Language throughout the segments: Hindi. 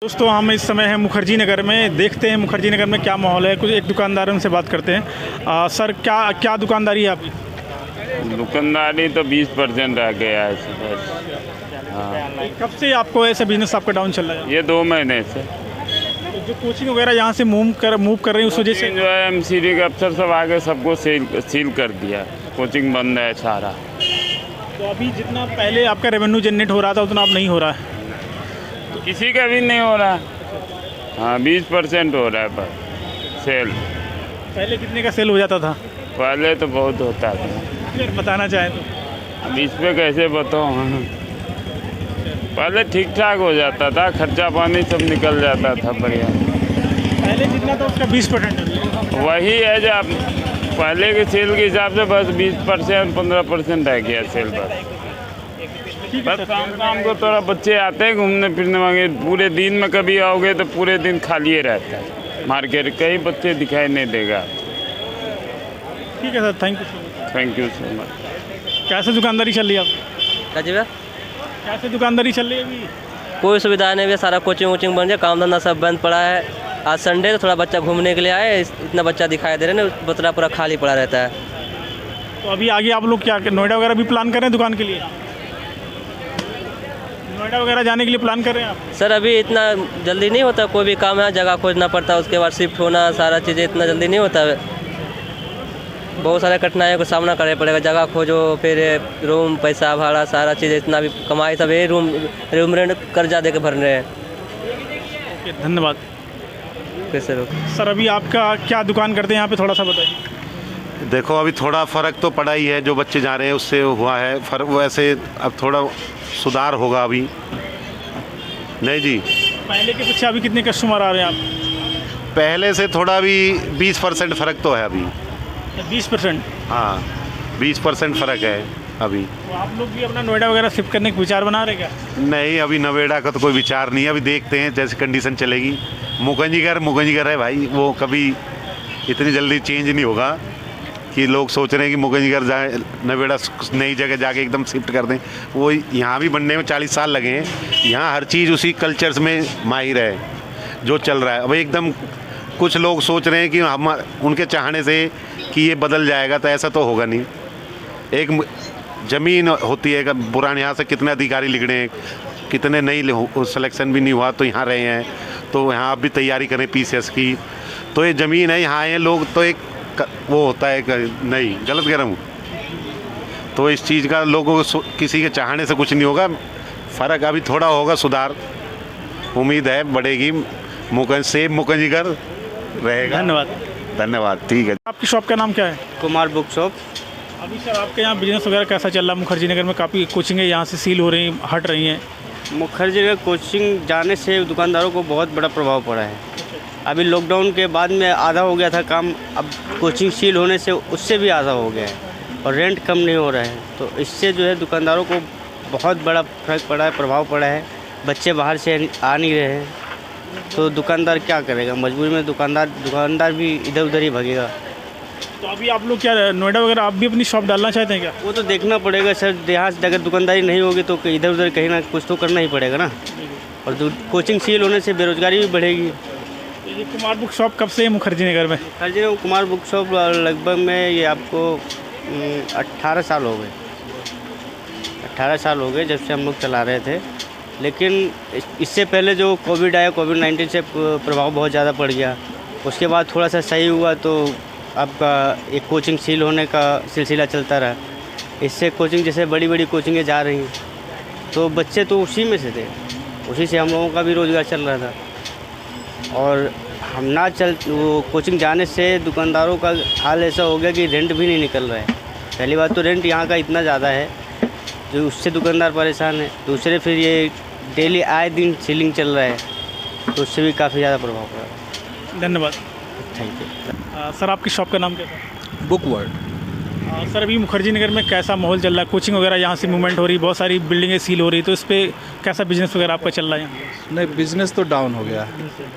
दोस्तों हम इस समय हैं मुखर्जी नगर में। देखते हैं मुखर्जी नगर में क्या माहौल है। कुछ एक दुकानदारों से बात करते हैं। सर क्या क्या दुकानदारी है आपकी? दुकानदारी तो 20% रह गया है बस। हाँ, कब से आपको ऐसा बिजनेस आपका डाउन चल रहा है? ये 2 महीने से तो जो कोचिंग वगैरह यहाँ से मूव कर रही है उस वजह से जो है एमसीडी के अफसर सब आगे सबको सील कर दिया। कोचिंग बंद है सारा। तो अभी जितना पहले आपका रेवेन्यू जनरेट हो रहा था उतना अब नहीं हो रहा है? किसी का भी नहीं हो रहा। हाँ, 20% हो रहा है पर सेल। पहले कितने का सेल हो जाता था? पहले तो बहुत होता था। फिर बताना चाहें तो? अब इस पे कैसे बताऊँ। पहले ठीक ठाक हो जाता था, खर्चा पानी सब निकल जाता था बढ़िया। पहले जितना था उसका 20% वही है जो अब पहले के सेल के हिसाब से बस 20% 15% रह गया सेल बस। बस शाम को थोड़ा बच्चे आते हैं घूमने फिरने वाले। पूरे दिन में कभी आओगे तो पूरे दिन खाली ही रहता है मार्केट। कई बच्चे दिखाई नहीं देगा। ठीक है sir, thank you so much. कैसे दुकानदारी चल रही है आपकी? क्या जी? कैसे दुकानदारी चल रही है अभी? कोई सुविधा नहीं है, सारा कोचिंग वोचिंग बंद है, काम धंधा सब बंद पड़ा है। आज संडे तो थोड़ा बच्चा घूमने के लिए आए, इतना बच्चा दिखाई दे रहे हैं, बतरा पूरा खाली पड़ा रहता है। तो अभी आगे आप लोग क्या नोएडा वगैरह भी प्लान कर रहे हैं दुकान के लिए? नोएडा वगैरह जाने के लिए प्लान कर रहे हैं आप? सर अभी इतना जल्दी नहीं होता, कोई भी काम है जगह खोजना पड़ता है, उसके बाद शिफ्ट होना, सारा चीज़ें इतना जल्दी नहीं होता है। बहुत सारे कठिनाइयों का सामना करना पड़ेगा। जगह खोजो, फिर रूम, पैसा भाड़ा, सारा चीज़ इतना भी कमाई सब ये रूम रेंट कर्जा दे के भर रहे हैं। ओके, धन्यवाद। कैसे लोग सर अभी आपका क्या दुकान करते हैं यहाँ पे, थोड़ा सा बताइए। देखो अभी थोड़ा फ़र्क तो पड़ा ही है, जो बच्चे जा रहे हैं उससे हुआ है फ़र्क। वैसे अब थोड़ा सुधार होगा अभी। नहीं जी, पहले के पीछे अभी कितने कस्टमर आ रहे हैं आप? पहले से थोड़ा भी 20% फ़र्क तो है अभी। 20%? हाँ, 20% फ़र्क है अभी। तो आप लोग भी अपना नोएडा वगैरह शिफ्ट करने का विचार बना रहे क्या? नहीं, अभी नोएडा का तो कोई विचार नहीं है। अभी देखते हैं जैसे कंडीशन चलेगी। मुगंजीगर है भाई, वो कभी इतनी जल्दी चेंज नहीं होगा कि लोग सोच रहे हैं कि मुगंजीगर जाए नोएडा नई जगह जाके एकदम शिफ्ट कर दें। वो यहाँ भी बनने में 40 साल लगे हैं। यहाँ हर चीज़ उसी कल्चर्स में माहिर है जो चल रहा है। अब एकदम कुछ लोग सोच रहे हैं कि हम उनके चाहने से कि ये बदल जाएगा, तो ऐसा तो होगा नहीं। एक ज़मीन होती है, पुराने यहाँ से कितने अधिकारी लिख रहे हैं, कितने नई सिलेक्शन भी नहीं हुआ तो यहाँ रहे हैं, तो यहाँ आप भी तैयारी करें पीसीएस की। तो ये ज़मीन है, यहाँ आए लोग तो एक वो होता है नहीं गलत गर्म। तो इस चीज़ का लोगों को किसी के चाहने से कुछ नहीं होगा। फ़र्क अभी थोड़ा होगा, सुधार उम्मीद है बढ़ेगी। मुखर्जीगर रहेगा। धन्यवाद। ठीक है। आपकी शॉप का नाम क्या है? Kumar book shop. अभी सर आपके यहाँ बिजनेस वगैरह कैसा चल रहा है? मुखर्जी नगर में काफ़ी कोचिंगें यहाँ से सील हो रही, हट रही हैं। मुखर्जी नगर कोचिंग जाने से दुकानदारों को बहुत बड़ा प्रभाव पड़ा है। अभी लॉकडाउन के बाद में आधा हो गया था काम, अब कोचिंग सील होने से उससे भी आधा हो गया है और रेंट कम नहीं हो रहा है। तो इससे जो है दुकानदारों को बहुत बड़ा फर्क पड़ा है, प्रभाव पड़ा है। बच्चे बाहर से आ नहीं रहे हैं, तो दुकानदार क्या करेगा? मजबूरी में दुकानदार भी इधर उधर ही भागेगा। तो अभी आप लोग क्या नोएडा वगैरह आप भी अपनी शॉप डालना चाहते हैं क्या? वो तो देखना पड़ेगा सर। यहाँ से अगर दुकानदारी नहीं होगी तो इधर उधर कहीं ना कुछ तो करना ही पड़ेगा ना। और कोचिंग सील होने से बेरोजगारी भी बढ़ेगी। तो ये कुमार बुक शॉप कब से है मुखर्जी नगर में? मुखर्जी नगर कुमार बुक शॉप लगभग में ये आपको 18 साल हो गए। 18 साल हो गए जब से हम लोग चला रहे थे। लेकिन इससे पहले जो कोविड आया, कोविड-19 से प्रभाव बहुत ज़्यादा पड़ गया। उसके बाद थोड़ा सा सही हुआ तो आपका एक कोचिंग सील होने का सिलसिला चलता रहा। इससे कोचिंग जैसे बड़ी बड़ी कोचिंगें जा रही हैं, तो बच्चे तो उसी में से थे, उसी से हम लोगों का भी रोज़गार चल रहा था। और हम वो कोचिंग जाने से दुकानदारों का हाल ऐसा हो गया कि रेंट भी नहीं निकल रहा है। पहली बात तो रेंट यहाँ का इतना ज़्यादा है जो उससे दुकानदार परेशान है। दूसरे फिर ये डेली आए दिन सीलिंग चल रहा है, तो उससे भी काफ़ी ज़्यादा प्रभाव पड़ा है। धन्यवाद। Thank you. सर आपकी शॉप का नाम क्या था? Book world. सर अभी मुखर्जी नगर में कैसा माहौल चल रहा है? कोचिंग वगैरह यहाँ से मूवमेंट हो रही, बहुत सारी बिल्डिंगें सील हो रही, तो इस पर कैसा बिजनेस वगैरह आपका चल रहा है यहाँ? नहीं, बिज़नेस तो डाउन हो गया।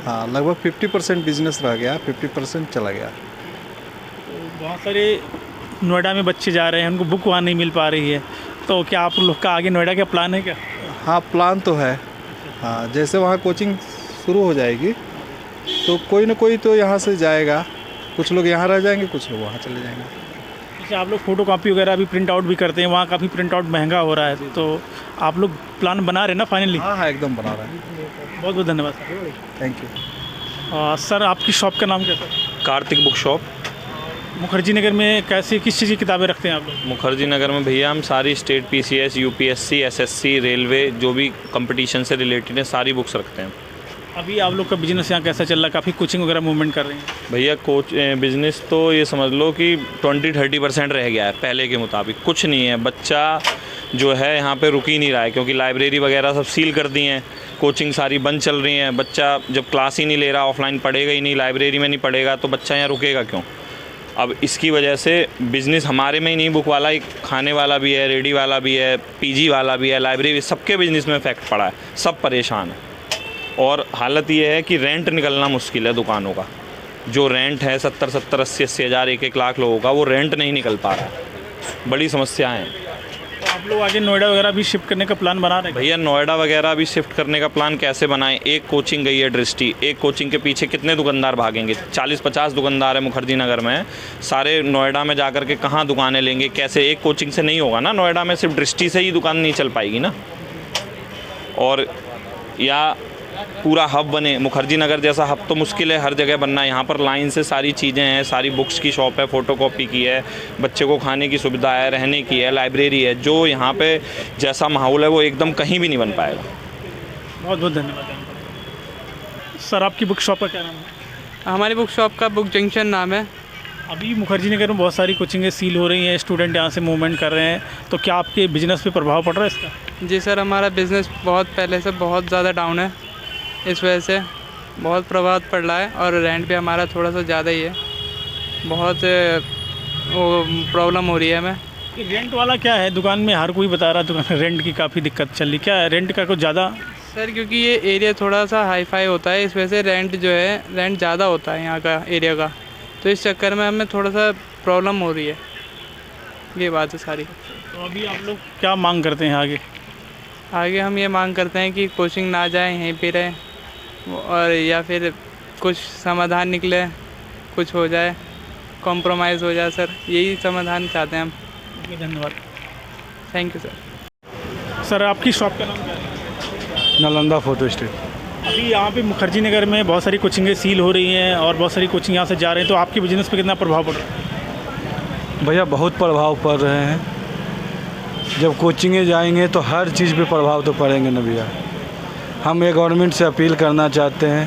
हाँ, लगभग 50% बिजनेस रह गया, 50% चला गया। बहुत सारे नोएडा में बच्चे जा रहे हैं, उनको बुक वहाँ नहीं मिल पा रही है, तो क्या आप लोग का आगे नोएडा का प्लान है क्या? हाँ, प्लान तो है। हाँ, जैसे वहाँ कोचिंग शुरू हो जाएगी तो कोई ना कोई तो यहाँ से जाएगा, कुछ लोग यहाँ रह जाएंगे, कुछ लोग वहाँ चले जाएंगे। जैसे आप लोग फ़ोटो कॉपी वगैरह भी प्रिंट आउट भी करते हैं, वहाँ काफ़ी प्रिंट आउट महंगा हो रहा है, तो आप लोग प्लान बना रहे हैं ना फाइनली? हाँ हाँ, एकदम बना रहा है। बहुत बहुत धन्यवाद सर। Thank you. सर आपकी शॉप का नाम क्या है? Kartik book shop. मुखर्जी नगर में कैसे किस चीज़ की किताबें रखते हैं आप लोग? मुखर्जी नगर में भैया हम सारी state PCS, UPSC, SSC, railway जो भी कंपटीशन से रिलेटेड है सारी बुक्स रखते हैं। अभी आप लोग का बिजनेस यहाँ कैसा चल रहा है? काफ़ी कोचिंग वगैरह मूवमेंट कर रहे हैं भैया बिज़नेस तो ये समझ लो कि 20-30% रह गया है पहले के मुताबिक, कुछ नहीं है। बच्चा जो है यहाँ पे रुक ही नहीं रहा है क्योंकि लाइब्रेरी वगैरह सब सील कर दी हैं, कोचिंग सारी बंद चल रही हैं। बच्चा जब क्लास ही नहीं ले रहा, ऑफलाइन पढ़ेगा ही नहीं, लाइब्रेरी में नहीं पढ़ेगा तो बच्चा यहाँ रुकेगा क्यों? अब इसकी वजह से बिज़नेस हमारे में ही नहीं, बुक वाला ही, खाने वाला भी है, रेडी वाला भी है, पीजी वाला भी है, लाइब्रेरी, सबके बिज़नेस में इफेक्ट पड़ा है, सब परेशान है। और हालत ये है कि रेंट निकलना मुश्किल है दुकानों का। जो रेंट है 70-70, 80-80 हज़ार, 1-1 लाख लोगों का, वो रेंट नहीं निकल पा रहा है। बड़ी समस्या है। तो आप लोग आगे नोएडा वगैरह भी शिफ्ट करने का प्लान बना रहे हैं? भैया नोएडा वगैरह भी शिफ्ट करने का प्लान कैसे बनाएं? एक कोचिंग गई है दृष्टि, एक कोचिंग के पीछे कितने दुकानदार भागेंगे? 40-50 दुकानदार है मुखर्जी नगर में, सारे नोएडा में जाकर के कहाँ दुकानें लेंगे? कैसे? एक कोचिंग से नहीं होगा ना, नोएडा में सिर्फ दृष्टि से ही दुकान नहीं चल पाएगी ना। और या पूरा हब बने, मुखर्जी नगर जैसा हब तो मुश्किल है हर जगह बनना। यहाँ पर लाइन से सारी चीज़ें हैं, सारी बुक्स की शॉप है, फ़ोटोकॉपी की है, बच्चे को खाने की सुविधा है, रहने की है, लाइब्रेरी है। जो यहाँ पे जैसा माहौल है वो एकदम कहीं भी नहीं बन पाएगा। बहुत बहुत धन्यवाद। सर आपकी बुक शॉप का क्या नाम है? हमारी बुक शॉप का बुक जंक्शन नाम है। अभी मुखर्जी नगर में बहुत सारी कोचिंगें सील हो रही हैं, स्टूडेंट यहाँ से मूवमेंट कर रहे हैं, तो क्या आपके बिज़नेस पे प्रभाव पड़ रहा है इसका? जी सर, हमारा बिज़नेस बहुत पहले से बहुत ज़्यादा डाउन है, इस वजह से बहुत प्रभाव पड़ रहा है। और रेंट भी हमारा थोड़ा सा ज़्यादा ही है, बहुत वो प्रॉब्लम हो रही है हमें। रेंट वाला क्या है? दुकान में हर कोई बता रहा है दुकान रेंट की काफ़ी दिक्कत चल रही, क्या है रेंट का कुछ ज़्यादा? सर क्योंकि ये एरिया थोड़ा सा हाई फाई होता है, इस वजह से रेंट जो है रेंट ज़्यादा होता है यहाँ का एरिया का, तो इस चक्कर में हमें थोड़ा सा प्रॉब्लम हो रही है, ये बात है सारी। तो अभी आप लोग क्या मांग करते हैं आगे? आगे हम ये मांग करते हैं कि कोचिंग ना जाए, यहीं पे रहें, और या फिर कुछ समाधान निकले, कुछ हो जाए, कॉम्प्रोमाइज़ हो जाए सर, यही समाधान चाहते हैं हम। धन्यवाद। Thank you sir. सर आपकी शॉप का नाम क्या है? Nalanda photo state. अभी यहाँ पे मुखर्जी नगर में बहुत सारी कोचिंगें सील हो रही हैं और बहुत सारी कोचिंग यहाँ से जा रहे हैं, तो आपके बिज़नेस पे कितना प्रभाव पड़ रहा है? भैया बहुत प्रभाव पड़ रहे हैं। जब कोचिंगें जाएंगे तो हर चीज़ पे प्रभाव तो पड़ेंगे ना भैया। हम ये गवर्नमेंट से अपील करना चाहते हैं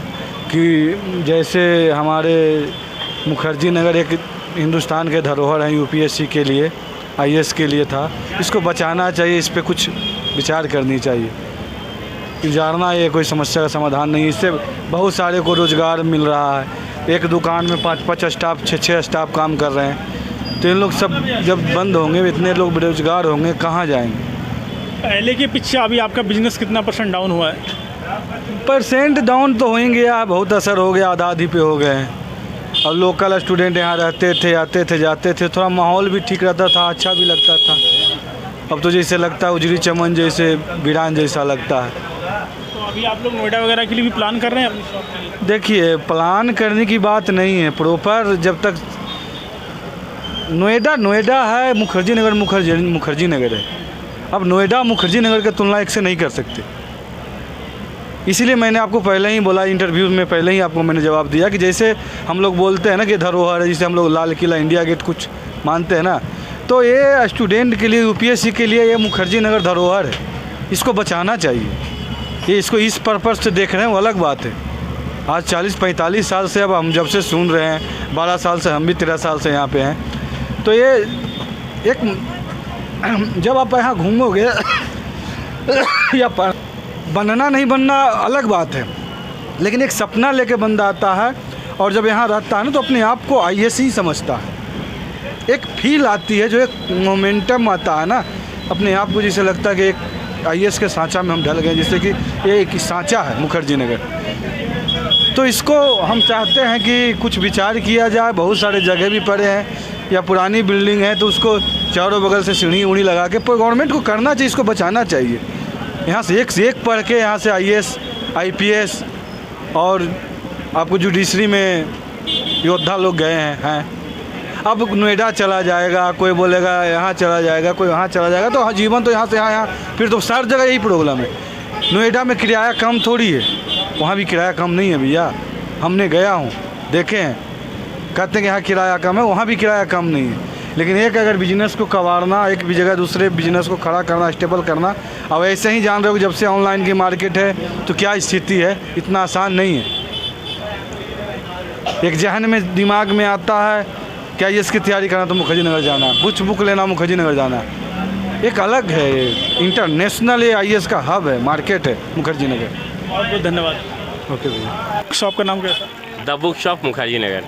कि जैसे हमारे मुखर्जी नगर एक हिंदुस्तान के धरोहर हैं, यूपीएससी के लिए, आईएएस के लिए था, इसको बचाना चाहिए, इस पे कुछ विचार करनी चाहिए। गुजारना ये कोई समस्या का समाधान नहीं, इससे बहुत सारे को रोज़गार मिल रहा है। एक दुकान में 5-5 स्टाफ, 6-6 स्टाफ काम कर रहे हैं, तो इन लोग सब जब बंद होंगे, इतने लोग बेरोजगार होंगे, कहाँ जाएंगे? पहले के पीछे अभी आपका बिज़नेस कितना % डाउन हुआ है? % डाउन तो हो ही गया, बहुत असर हो गया, आधा-आधी पे हो गए हैं। और लोकल स्टूडेंट यहाँ रहते थे, आते थे, जाते थे, थोड़ा माहौल भी ठीक रहता था, अच्छा भी लगता था। अब तो जैसे लगता है उजरी चमन जैसे, वीरान जैसा लगता है। तो अभी आप लोग नोएडा वगैरह के लिए भी प्लान कर रहे हैं अपनी शॉप के लिए? देखिए, प्लान करने की बात नहीं है, प्रॉपर जब तक नोएडा है, मुखर्जी नगर है। अब नोएडा मुखर्जी नगर की तुलना एक से नहीं कर सकते। इसीलिए मैंने आपको पहले ही बोला, इंटरव्यू में पहले ही आपको मैंने जवाब दिया कि जैसे हम लोग बोलते हैं ना कि धरोहर है, जैसे हम लोग लाल किला, इंडिया गेट कुछ मानते हैं ना, तो ये स्टूडेंट के लिए, यूपीएससी के लिए ये मुखर्जी नगर धरोहर है, इसको बचाना चाहिए। ये इसको इस पर्पज़ से देख रहे हैं वो अलग बात है। आज 40-45 साल से, अब हम जब से सुन रहे हैं, 12 साल से, हम भी 13 साल से यहाँ पे हैं, तो ये एक जब आप यहाँ घूमोगे या बनना नहीं बनना अलग बात है, लेकिन एक सपना लेके बंदा आता है और जब यहाँ रहता है ना, तो अपने आप को आईएएस ही समझता है। एक फील आती है, जो एक मोमेंटम आता है ना, अपने आप को जैसे लगता है कि एक आईएएस के सांचा में हम ढल गए, जैसे कि ये एक सांचा है मुखर्जी नगर। तो इसको हम चाहते हैं कि कुछ विचार किया जाए। बहुत सारे जगह भी पड़े हैं या पुरानी बिल्डिंग है, तो उसको चारों बगल से सीढ़ी उड़ी लगा के गवर्नमेंट को करना चाहिए, इसको बचाना चाहिए। यहाँ से एक पढ़ के यहाँ से आईएएस, आईपीएस और आपको जुडिशरी में योद्धा लोग गए हैं। अब नोएडा चला जाएगा, कोई बोलेगा यहाँ चला जाएगा, कोई वहाँ चला जाएगा, तो जीवन तो यहाँ से यहाँ फिर तो हर जगह यही प्रॉब्लम है। नोएडा में किराया कम थोड़ी है, वहाँ भी किराया कम नहीं है भैया। हमने गया हूँ, देखे हैं, कहते हैं कि यहाँ किराया कम है, वहाँ भी किराया कम नहीं है। लेकिन एक अगर बिजनेस को कबाड़ना, एक भी जगह दूसरे बिजनेस को खड़ा करना, स्टेबल करना, अब ऐसे ही जान रहे हो जब से ऑनलाइन की मार्केट है तो क्या स्थिति है, इतना आसान नहीं है। एक जहन में दिमाग में आता है क्या ये इसकी तैयारी करना तो मुखर्जी नगर जाना है, कुछ बुक लेना मुखर्जी नगर जाना है। एक अलग है, इंटरनेशनल ये IAS का हब है, मार्केट है मुखर्जी नगर। बहुत बहुत धन्यवाद। ओके भैया। शॉप का नाम क्या है sir? The book shop Mukherjee Nagar.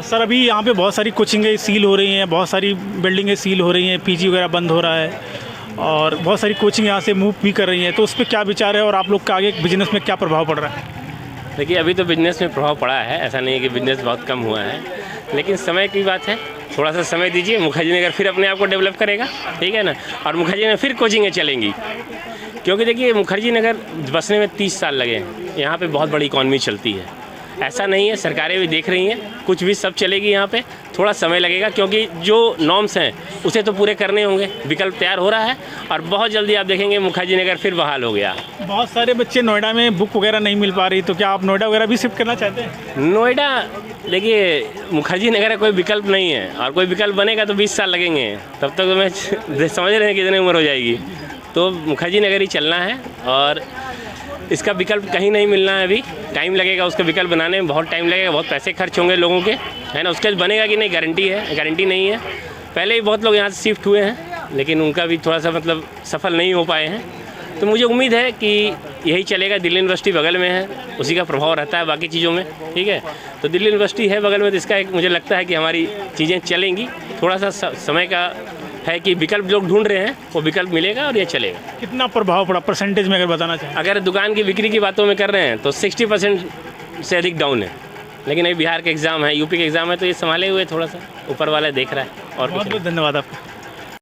Sir अभी यहाँ पे बहुत सारी कोचिंगें सील हो रही हैं, बहुत सारी बिल्डिंगें सील हो रही हैं, PG वगैरह बंद हो रहा है और बहुत सारी कोचिंग यहाँ से मूव भी कर रही हैं, तो उस पर क्या विचार है और आप लोग का आगे बिजनेस में क्या प्रभाव पड़ रहा है? देखिए अभी तो बिज़नेस में प्रभाव पड़ा है, ऐसा नहीं है कि बिज़नेस बहुत कम हुआ है, लेकिन समय की बात है, थोड़ा सा समय दीजिए, मुखर्जी नगर फिर अपने आप को डेवलप करेगा, ठीक है ना। और मुखर्जी नगर फिर कोचिंगें चलेंगी, क्योंकि देखिए मुखर्जी नगर बसने में 30 साल लगे हैं, यहाँ पे बहुत बड़ी इकॉनमी चलती है। ऐसा नहीं है, सरकारें भी देख रही हैं, कुछ भी सब चलेगी यहाँ पे, थोड़ा समय लगेगा क्योंकि जो नॉर्म्स हैं उसे तो पूरे करने होंगे। विकल्प तैयार हो रहा है और बहुत जल्दी आप देखेंगे मुखर्जी नगर फिर बहाल हो गया। बहुत सारे बच्चे नोएडा में बुक वगैरह नहीं मिल पा रही, तो क्या आप नोएडा वगैरह भी शिफ्ट करना चाहते हैं? नोएडा देखिए मुखर्जी नगर का कोई विकल्प नहीं है, और कोई विकल्प बनेगा तो 20 साल लगेंगे, तब तक मैं समझ रहे हैं कितनी उम्र हो जाएगी। तो मुखर्जी नगर ही चलना है और इसका विकल्प कहीं नहीं मिलना है। अभी टाइम लगेगा, उसका विकल्प बनाने में बहुत टाइम लगेगा, बहुत पैसे खर्च होंगे लोगों के, है ना। उसके बनेगा कि नहीं गारंटी है, गारंटी नहीं है। पहले ही बहुत लोग यहाँ से शिफ्ट हुए हैं, लेकिन उनका भी थोड़ा सा मतलब सफल नहीं हो पाए हैं। तो मुझे उम्मीद है कि यही चलेगा। दिल्ली यूनिवर्सिटी बगल में है, उसी का प्रभाव रहता है बाकी चीज़ों में, ठीक है। तो दिल्ली यूनिवर्सिटी है बगल में, तो इसका एक मुझे लगता है कि हमारी चीज़ें चलेंगी। थोड़ा सा समय का है कि विकल्प लोग ढूंढ रहे हैं, वो विकल्प मिलेगा और ये चलेगा। कितना प्रभाव पड़ा परसेंटेज में अगर बताना चाहें? अगर दुकान की बिक्री की बातों में कर रहे हैं तो 60% से अधिक डाउन है, लेकिन अभी बिहार के एग्ज़ाम है, यूपी के एग्ज़ाम है, तो ये संभाले हुए थोड़ा सा ऊपर वाला देख रहा है। और बहुत बहुत धन्यवाद आपका।